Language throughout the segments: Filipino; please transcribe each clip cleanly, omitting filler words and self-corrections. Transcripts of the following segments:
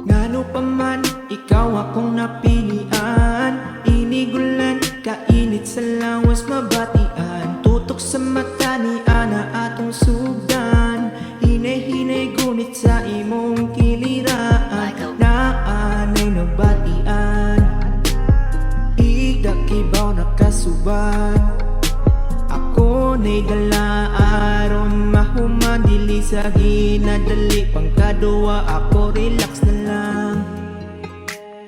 Ngano pa man, ikaw akong napilian. Inigulan, kainit sa lawas mabatian. Tutok sa mata ni ana atong sugdan. Hinay-hinay gunit sa imong kiliraan. Naanay nabatian, igdakibaw nakasuban. Ako na'y galaaron, mahuman dili sa ginadali. Pangkaduwa ako relax na lang.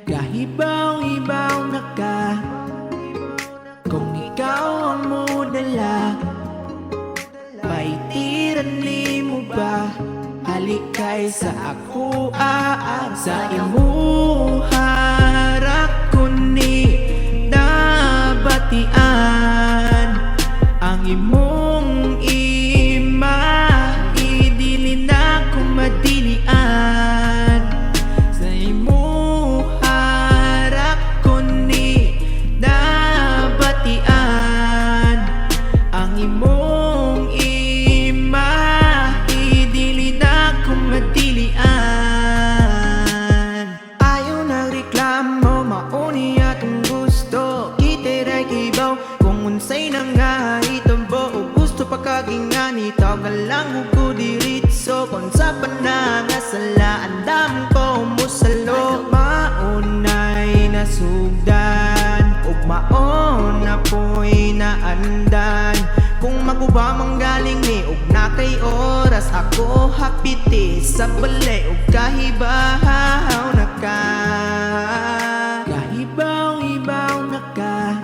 Kahibaw-hibaw na ka, kung ikaw ang mudala. Paitiran ni mo ba, halikay sa ako sa imo harak ko ni nabatian. Ang imong idili na ko madilian. Sa imo harak ko ni nabatian. Ang imong idili na ko madilian. Ayaw nagreklamo, mauni atong gusto. Kitiray kibaw kung unsay na nga itambo. O gusto pa kagingani, tawag lang ko diritso. Kung sa pananga sala, andam ko musalo. Maunay nasugdan, ug maon na po'y naandan. Kung maguba manggaling ni ug na kay oras, ako hapiti sa balay ug kahibaw na ka. Kahibaw-hibaw na ka,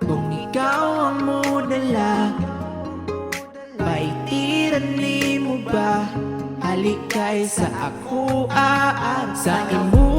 kung ikaw ang mudala. Paitiran ni mo ba, halikay sa ako sa imo